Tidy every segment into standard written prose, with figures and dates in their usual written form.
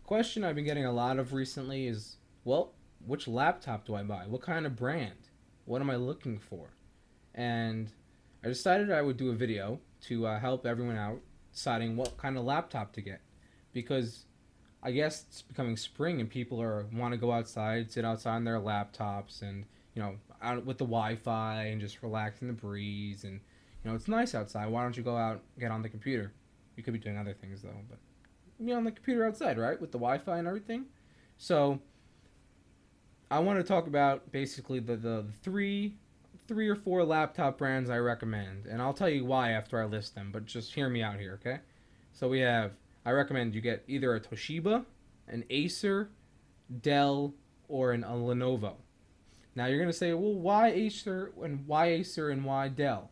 Question I've been getting a lot of recently is, well, which laptop do I buy? What kind of brand? What am I looking for? And I decided I would do a video to help everyone out deciding what kind of laptop to get, because I guess it's becoming spring and people are want to go outside, sit outside on their laptops, and out with the Wi-Fi and just relax in the breeze, and it's nice outside. Why don't you go out and get on the computer? You could be doing other things though, but on the computer outside, right, with the Wi-Fi and everything. So I want to talk about basically the three or four laptop brands I recommend, and I'll tell you why after I list them. But just hear me out here, okay? So we have I recommend you get either a Toshiba, an Acer, Dell, or a Lenovo. Now you're gonna say, well, why Acer and why Dell?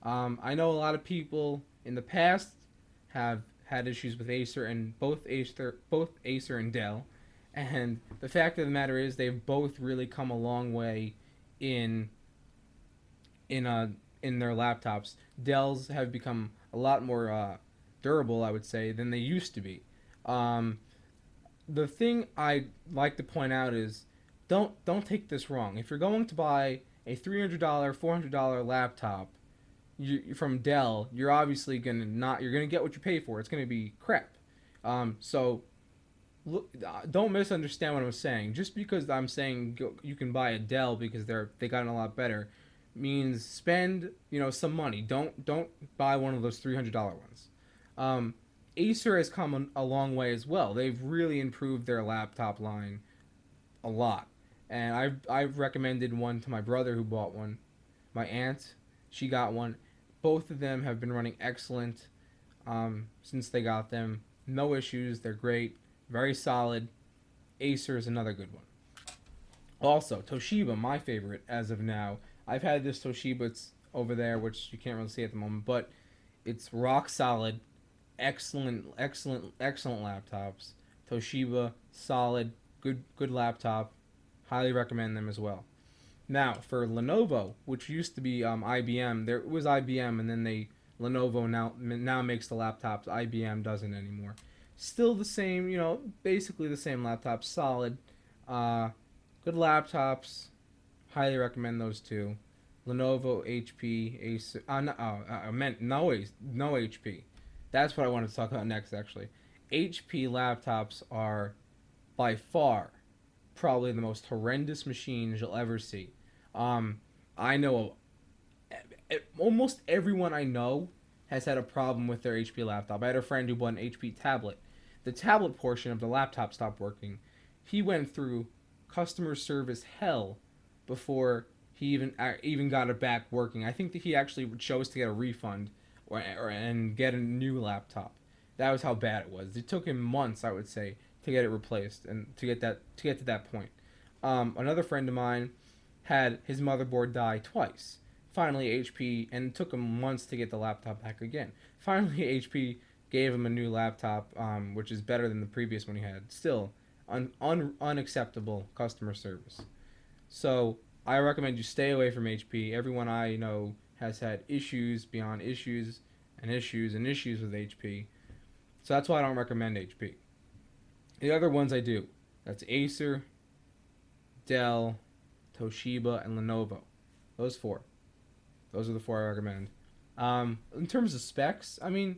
I know a lot of people in the past have had issues with Acer and both Acer and Dell, and the fact of the matter is they've both really come a long way in in uh in their laptops. Dell's have become a lot more durable, I would say, than they used to be. Um, the thing I like to point out is don't take this wrong. If you're going to buy a $300, $400 laptop from Dell, you're obviously you're gonna get what you pay for. It's gonna be crap. So look, don't misunderstand what I'm saying. Just because I'm saying you can buy a Dell because they gotten a lot better, means spend some money. Don't buy one of those $300 ones. Um, Acer has come a long way as well. They've really improved their laptop line a lot, and I've recommended one to my brother who bought one. My aunt, she got one. Both of them have been running excellent since they got them. No issues. They're great. Very solid. Acer is another good one. Also, Toshiba, my favorite as of now. I've had this Toshiba over there, which you can't really see at the moment, but it's rock solid. Excellent, excellent, excellent laptops. Toshiba, solid, good laptop. Highly recommend them as well. Now, for Lenovo, which used to be IBM, there was IBM, and then Lenovo now makes the laptops. IBM doesn't anymore. Still the same, basically the same laptop. Solid, uh, good laptops. Highly recommend those two. Lenovo, HP, Acer. No, I meant no HP. That's what I wanted to talk about next, actually. HP laptops are by far probably the most horrendous machines you'll ever see. Um, I know almost everyone I know has had a problem with their HP laptop. I had a friend who bought an HP tablet. The tablet portion of the laptop stopped working. He went through customer service hell before he even got it back working. I think that he actually chose to get a refund and get a new laptop. That was how bad it was. It took him months, I would say, to get it replaced and to get to that point. Another friend of mine had his motherboard die twice. Finally, HP, and it took him months to get the laptop back again. Finally, HP gave him a new laptop, which is better than the previous one he had. Still, unacceptable customer service. So I recommend you stay away from HP. Everyone I know has had issues beyond issues and issues and issues with HP. So that's why I don't recommend HP. The other ones I do. That's Acer, Dell, Toshiba, and Lenovo. Those four. Those are the four I recommend. In terms of specs, I mean,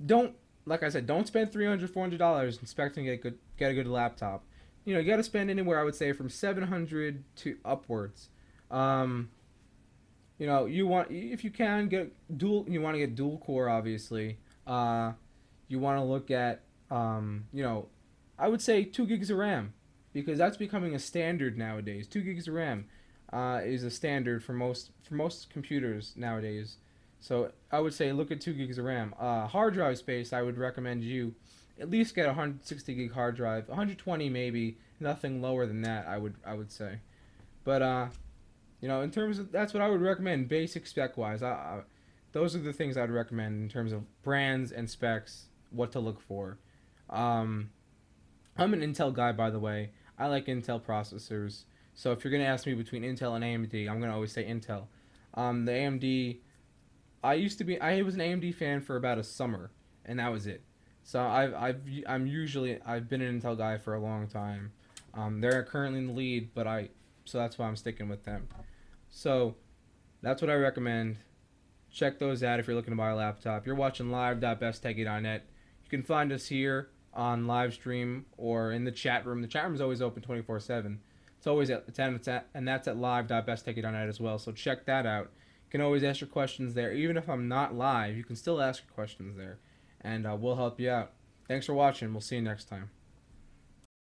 don't like I said, don't spend $300, $400 expecting to get a good laptop. You got to spend anywhere, I would say, from 700 to upwards. Um, you want, if you can get dual, you want to get dual core, obviously. You want to look at I would say 2 gigs of RAM, because that's becoming a standard nowadays. 2 gigs of RAM is a standard for most computers nowadays. So I would say look at 2 gigs of RAM. Hard drive space, I would recommend you at least get a 160 gig hard drive. 120 maybe, nothing lower than that. I would say. But in terms of, that's what I would recommend basic spec wise. Those are the things I'd recommend in terms of brands and specs, what to look for. Um, I'm an Intel guy, by the way. I like Intel processors. So if you're gonna ask me between Intel and AMD, I'm gonna always say Intel. The AMD, I was an AMD fan for about a summer, and that was it. So I've been an Intel guy for a long time. They're currently in the lead, so that's why I'm sticking with them. So that's what I recommend. Check those out if you're looking to buy a laptop. You're watching live.besttechy.net. You can find us here on live stream or in the chat room. The chat room is always open 24/7. It's always at 10, and that's at live.besttechy.net as well. So check that out. You can always ask your questions there. Even if I'm not live, you can still ask your questions there, and we'll help you out. Thanks for watching. We'll see you next time.